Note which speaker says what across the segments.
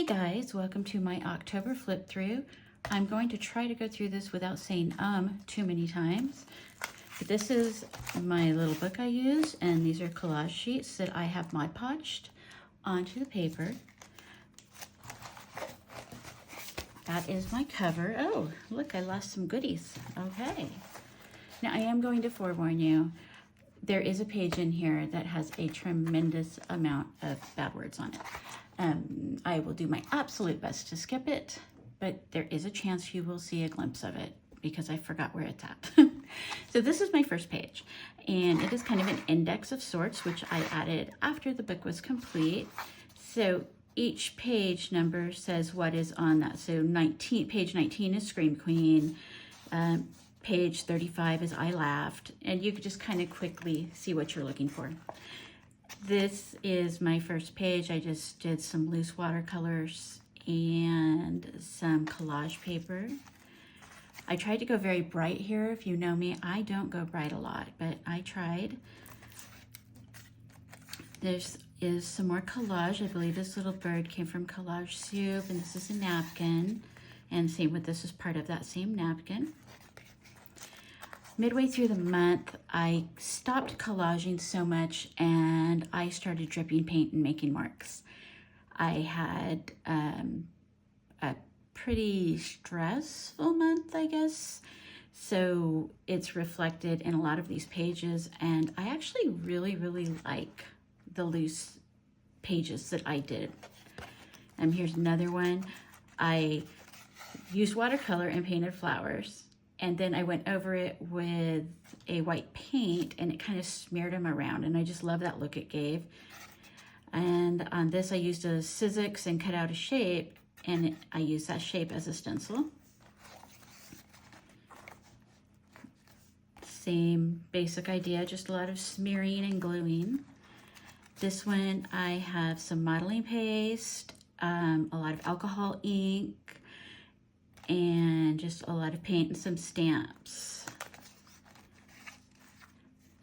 Speaker 1: Hey guys, welcome to my October flip through. I'm going to try to go through this without saying too many times. But this is my little book I use, and these are collage sheets that I have Mod Podged onto the paper. That is my cover. Oh, look, I lost some goodies. Okay. Now I am going to forewarn you, there is a page in here that has a tremendous amount of bad words on it. I will do my absolute best to skip it, but there is a chance you will see a glimpse of it because I forgot where it's at. So this is my first page, and it is kind of an index of sorts, which I added after the book was complete. So each page number says what is on that. So page 19 is Scream Queen. Page 35 is I Laughed, and you could just kind of quickly see what you're looking for. This is my first page. I just did some loose watercolors and some collage paper. I tried to go very bright here. If you know me, I don't go bright a lot, but I tried. This is some more collage. I believe this little bird came from Collage Soup, and this is a napkin. And same with this is part of that same napkin. Midway through the month, I stopped collaging so much and I started dripping paint and making marks. I had a pretty stressful month, I guess. So it's reflected in a lot of these pages, and I actually really like the loose pages that I did. And here's another one. I used watercolor and painted flowers. And then I went over it with a white paint and it kind of smeared them around. And I just love that look it gave. And on this, I used a Sizzix and cut out a shape. And I used that shape as a stencil. Same basic idea, just a lot of smearing and gluing. This one, I have some modeling paste, a lot of alcohol ink, and just a lot of paint and some stamps.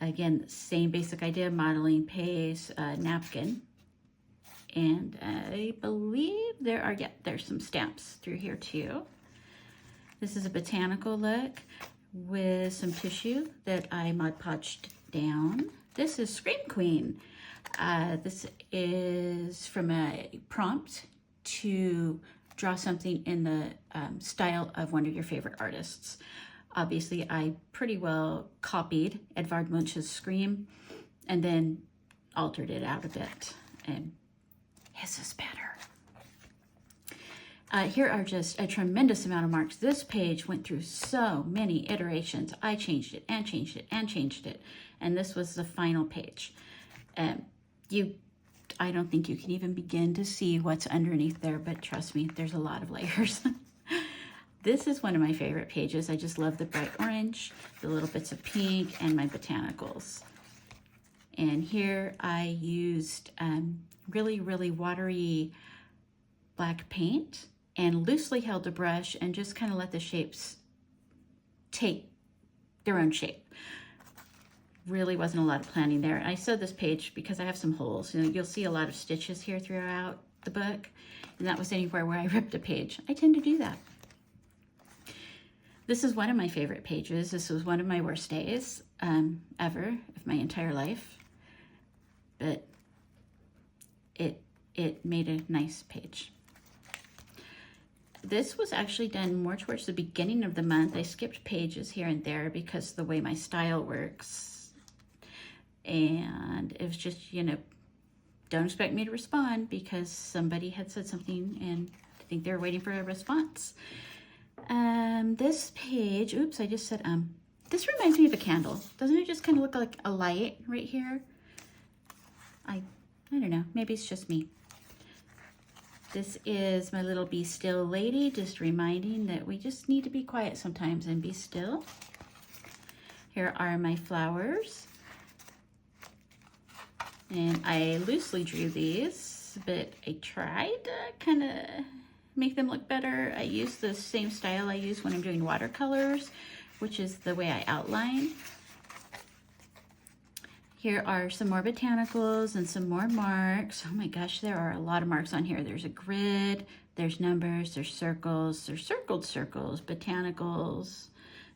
Speaker 1: Again, same basic idea, modeling paste, napkin. And I believe there's some stamps through here too. This is a botanical look with some tissue that I Mod Podged down. This is Scream Queen. This is from a prompt to draw something in the style of one of your favorite artists. Obviously, I pretty well copied Edvard Munch's Scream and then altered it out a bit. And his is better. Here are just a tremendous amount of marks. This page went through so many iterations. I changed it and changed it and changed it. And this was the final page. I don't think you can even begin to see what's underneath there, but trust me, there's a lot of layers. This is one of my favorite pages. I just love the bright orange, the little bits of pink, and my botanicals. And here I used really watery black paint and loosely held the brush and just kind of let the shapes take their own shape. Really wasn't a lot of planning there. I sewed this page because I have some holes. You'll see a lot of stitches here throughout the book, and that was anywhere where I ripped a page. I tend to do that. This is one of my favorite pages. This was one of my worst days ever of my entire life, but it made a nice page. This was actually done more towards the beginning of the month. I skipped pages here and there because the way my style works. And it was just, don't expect me to respond because somebody had said something and I think they're waiting for a response. This page, oops, I just said, this reminds me of a candle. Doesn't it just kind of look like a light right here? I don't know, maybe it's just me. This is my little Be Still lady, just reminding that we just need to be quiet sometimes and be still. Here are my flowers. And I loosely drew these, but I tried to kind of make them look better. I use the same style I use when I'm doing watercolors, which is the way I outline. Here are some more botanicals and some more marks. Oh my gosh, there are a lot of marks on here. There's a grid, there's numbers, there's circles, there's circled circles, botanicals,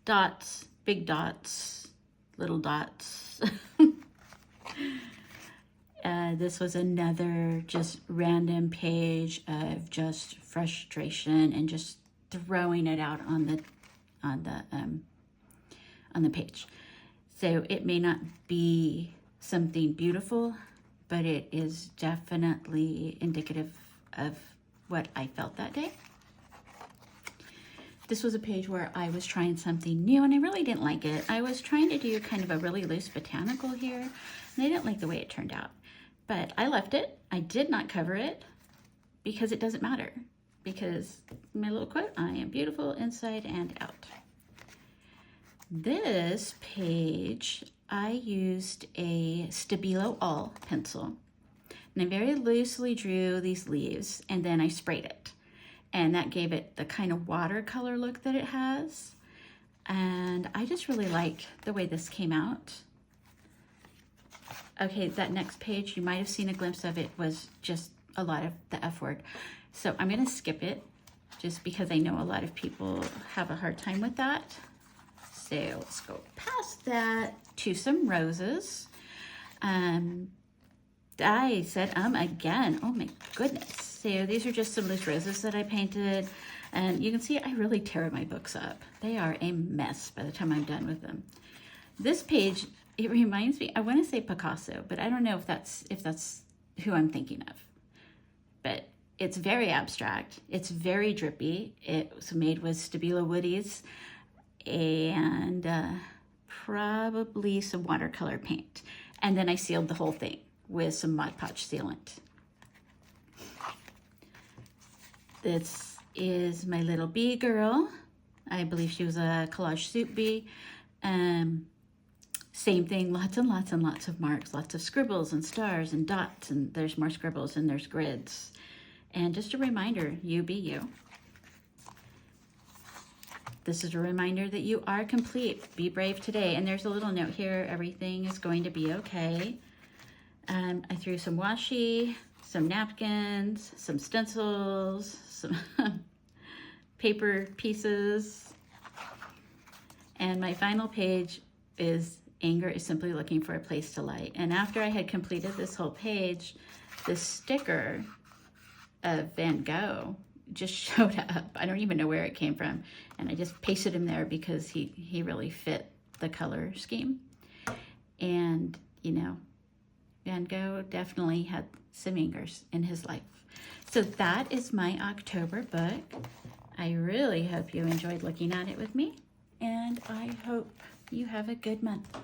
Speaker 1: dots, big dots, little dots. This was another just random page of just frustration and just throwing it out on the page. So it may not be something beautiful, but it is definitely indicative of what I felt that day. This was a page where I was trying something new and I really didn't like it. I was trying to do kind of a really loose botanical here and I didn't like the way it turned out. But I left it. I did not cover it because it doesn't matter. Because my little quote, I am beautiful inside and out. This page, I used a Stabilo All pencil. And I very loosely drew these leaves and then I sprayed it. And that gave it the kind of watercolor look that it has. And I just really like the way this came out. Okay, that next page, you might have seen a glimpse of it, was just a lot of the F word. So I'm gonna skip it just because I know a lot of people have a hard time with that. So let's go past that to some roses. I said again, oh my goodness. So these are just some loose roses that I painted. And you can see I really tear my books up. They are a mess by the time I'm done with them. This page, it reminds me, I want to say Picasso, but I don't know if that's who I'm thinking of. But it's very abstract. It's very drippy. It was made with Stabilo Woodies and probably some watercolor paint. And then I sealed the whole thing with some Mod Podge sealant. This is my little bee girl. I believe she was a collage soup bee. Same thing, lots and lots and lots of marks, lots of scribbles and stars and dots, and there's more scribbles and there's grids. And just a reminder, you be you. This is a reminder that you are complete. Be brave today. And there's a little note here, everything is going to be okay. I threw some washi, some napkins, some stencils, some paper pieces. And my final page is Anger is Simply Looking for a Place to Light. And after I had completed this whole page, this sticker of Van Gogh just showed up. I don't even know where it came from. And I just pasted him there because he really fit the color scheme. And, you know, Van Gogh definitely had some angers in his life. So that is my October book. I really hope you enjoyed looking at it with me. And I hope you have a good month.